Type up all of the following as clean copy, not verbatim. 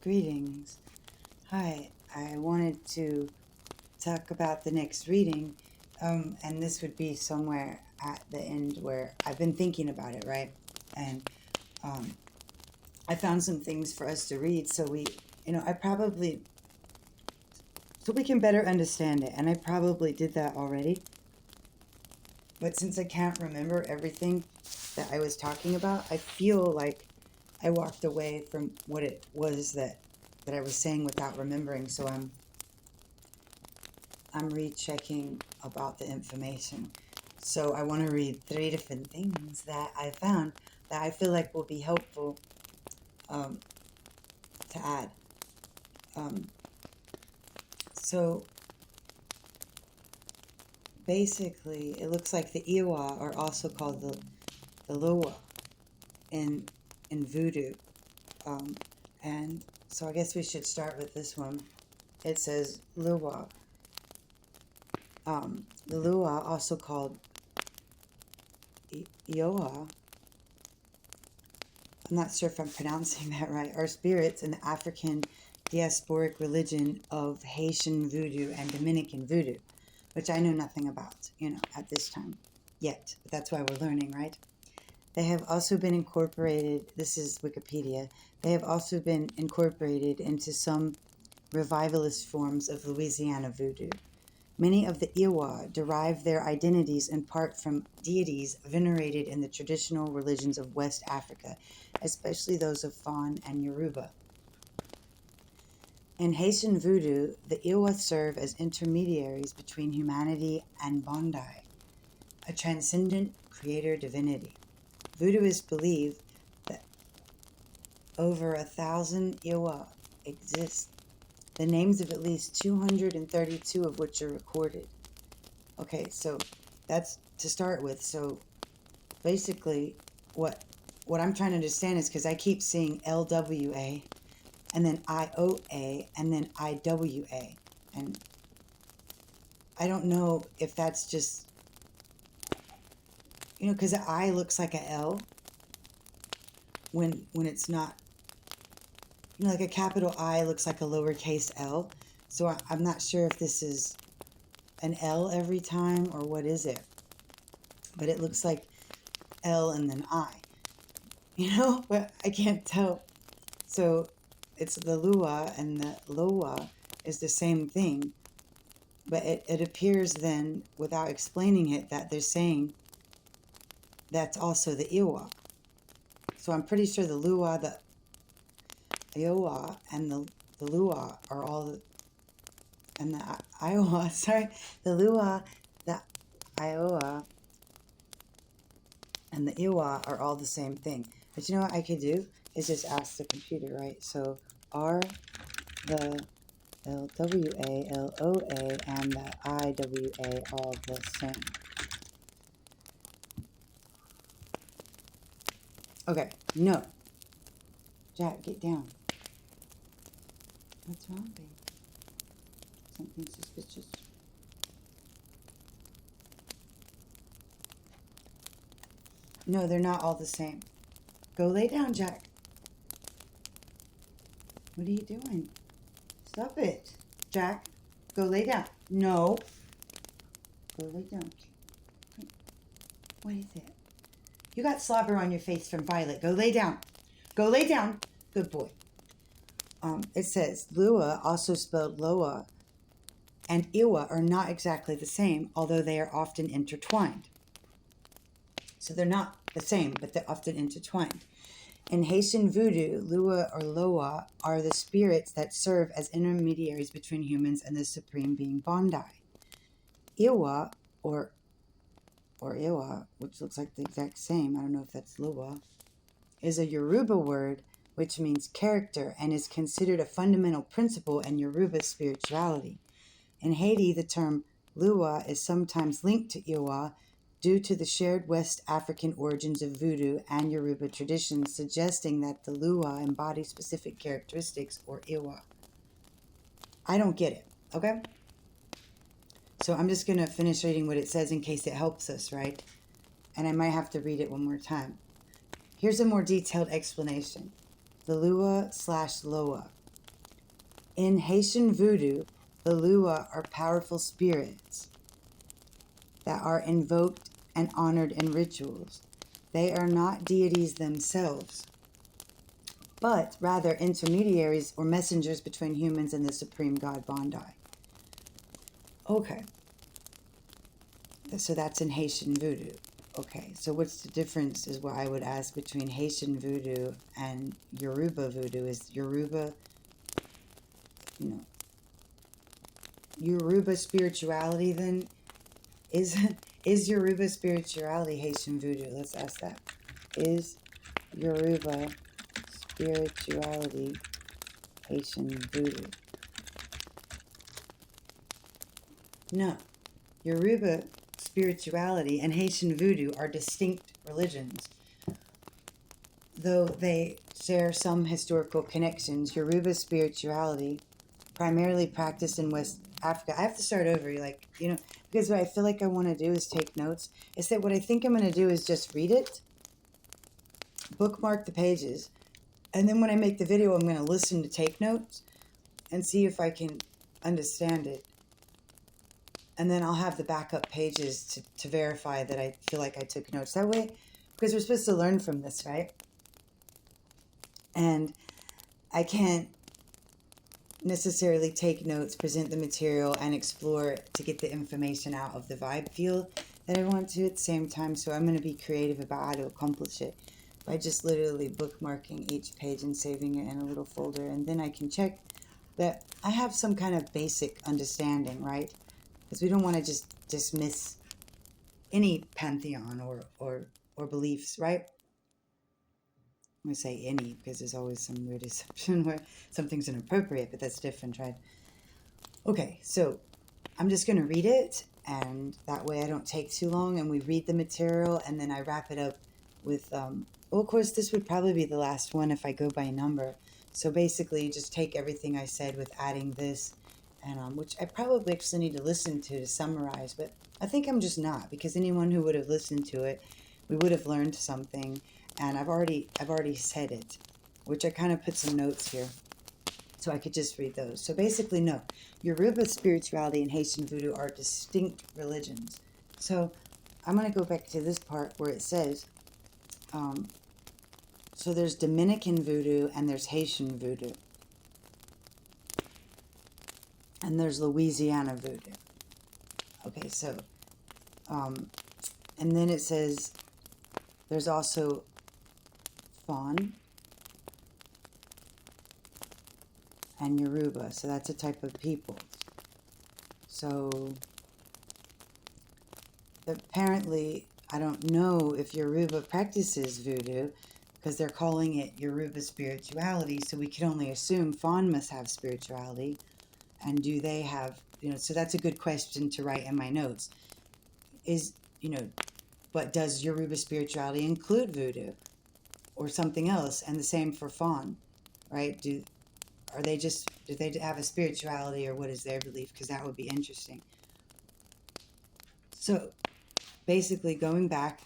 Greetings. Hi, I wanted to talk about the next reading, and this would be somewhere at the end where I've been thinking about it, right? And I found some things for us to read so we can better understand it. And I probably did that already. But since I can't remember everything that I was talking about, I feel like I walked away from what it was that I was saying without remembering. So I'm rechecking about the information. So I want to read 3 different things that I found that I feel like will be helpful to add. So basically, it looks like the Iwa are also called the Loa in Voodoo. And so I guess we should start with this one. It says Lua. The Lua, also called Ioa, I'm not sure if I'm pronouncing that right, are spirits in the African diasporic religion of Haitian Voodoo and Dominican Voodoo, which I know nothing about, at this time yet. But that's why we're learning, right? They have also been incorporated, this is Wikipedia, they have also been incorporated into some revivalist forms of Louisiana Voodoo. Many of the Iwa derive their identities in part from deities venerated in the traditional religions of West Africa, especially those of Fon and Yoruba. In Haitian Voodoo, the Iwa serve as intermediaries between humanity and Bondi, a transcendent creator divinity. Voodooists believe that over 1,000 Iwa exist, the names of at least 232 of which are recorded. Okay, so that's to start with. So basically what I'm trying to understand is, because I keep seeing LWA and then IOA and then IWA, and I don't know if that's just, because the I looks like a L when it's not, like a capital I looks like a lowercase l. So I'm not sure if this is an L every time or what is it. But it looks like L and then I. But I can't tell. So it's the Lua and the Loa is the same thing. But it appears then, without explaining it, that they're saying that's also the Iwa. So I'm pretty sure the Lua, the Iowa, and the Lua are all, and the Iowa, the Lua, the Iowa, and the Iwa are all the same thing. But you know what I could do is just ask the computer, right? So are the LWA, LOA, and the IWA all the same? Okay, no. Jack, get down. What's wrong, babe? Something suspicious? No, they're not all the same. Go lay down, Jack. What are you doing? Stop it. Jack, go lay down. No. Go lay down. What is it? You got slobber on your face from Violet. Go lay down. Go lay down. Good boy. It says Lua, also spelled Loa, and Iwa are not exactly the same, although they are often intertwined. So they're not the same, but they're often intertwined. In Haitian Voodoo, Lua or Loa are the spirits that serve as intermediaries between humans and the supreme being Bondi. Iwa, or Iwa, which looks like the exact same, I don't know if that's Lua, is a Yoruba word which means character and is considered a fundamental principle in Yoruba spirituality. In Haiti, the term Lua is sometimes linked to Iwa due to the shared West African origins of Voodoo and Yoruba traditions, suggesting that the Lua embody specific characteristics, or Iwa. I don't get it, okay? So I'm just going to finish reading what it says in case it helps us, right? And I might have to read it one more time. Here's a more detailed explanation. The Lua/Loa. In Haitian voodoo, the Lua are powerful spirits that are invoked and honored in rituals. They are not deities themselves, but rather intermediaries or messengers between humans and the supreme god Bondi. Okay. So that's in Haitian voodoo. Okay, so what's the difference is what I would ask between Haitian voodoo and Yoruba voodoo. Is Yoruba, Yoruba spirituality then? Is Yoruba spirituality Haitian voodoo? Let's ask that. Is Yoruba spirituality Haitian voodoo? No. Yoruba spirituality and Haitian voodoo are distinct religions. Though they share some historical connections, Yoruba spirituality, primarily practiced in West Africa. I have to start over, because what I feel like I want to do is take notes. Is that what I think I'm going to do is just read it, bookmark the pages, and then when I make the video, I'm going to listen to take notes and see if I can understand it. And then I'll have the backup pages to verify that I feel like I took notes. That way, because we're supposed to learn from this, right? And I can't necessarily take notes, present the material, and explore to get the information out of the vibe field that I want to at the same time. So I'm going to be creative about how to accomplish it by just literally bookmarking each page and saving it in a little folder. And then I can check that I have some kind of basic understanding, right? Because we don't want to just dismiss any pantheon or beliefs, right? I'm going to say any because there's always some weird assumption where something's inappropriate, but that's different, right? Okay, so I'm just going to read it, and that way I don't take too long, and we read the material, and then I wrap it up with, well, of course, this would probably be the last one if I go by number. So basically, just take everything I said with adding this, and which I probably actually need to listen to summarize, but I think I'm just not, because anyone who would have listened to it, we would have learned something, and I've already said it, which I kind of put some notes here, so I could just read those. So basically, no, Yoruba spirituality and Haitian voodoo are distinct religions. So I'm going to go back to this part where it says, so there's Dominican voodoo and there's Haitian voodoo. And there's Louisiana voodoo. Okay, so, and then it says there's also Fawn and Yoruba. So that's a type of people. So apparently, I don't know if Yoruba practices voodoo because they're calling it Yoruba spirituality. So we can only assume Fawn must have spirituality. And do they have, so that's a good question to write in my notes. But does Yoruba spirituality include voodoo or something else? And the same for Fawn, right? Do they have a spirituality, or what is their belief? Because that would be interesting. So basically going back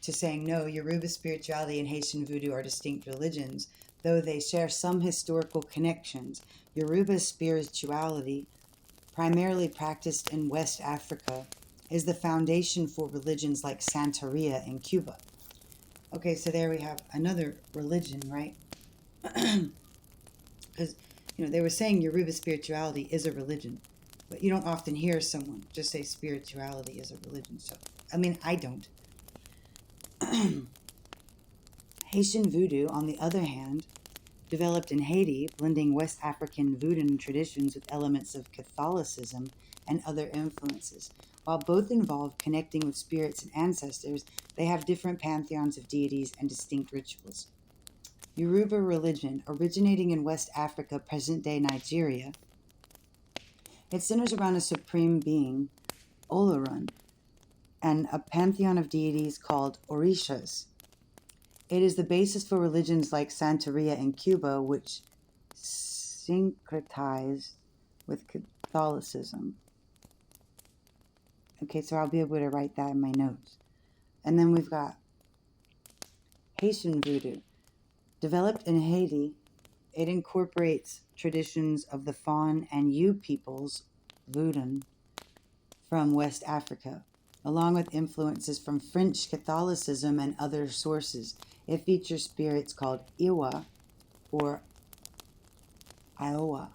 to saying, no, Yoruba spirituality and Haitian voodoo are distinct religions, though they share some historical connections. Yoruba spirituality, primarily practiced in West Africa, is the foundation for religions like Santeria in Cuba. Okay, so there we have another religion, right? Because, they were saying Yoruba spirituality is a religion, but you don't often hear someone just say spirituality is a religion. So, I don't. Haitian voodoo, on the other hand, developed in Haiti, blending West African voodoo traditions with elements of Catholicism and other influences. While both involve connecting with spirits and ancestors, they have different pantheons of deities and distinct rituals. Yoruba religion, originating in West Africa, present-day Nigeria, it centers around a supreme being, Olorun, and a pantheon of deities called Orishas. It is the basis for religions like Santeria in Cuba, which syncretize with Catholicism. Okay, so I'll be able to write that in my notes. And then we've got Haitian voodoo. Developed in Haiti, It incorporates traditions of the Fon and Yu peoples, Voodoo, from West Africa, along with influences from French Catholicism and other sources. It features spirits called Iwa or Iowa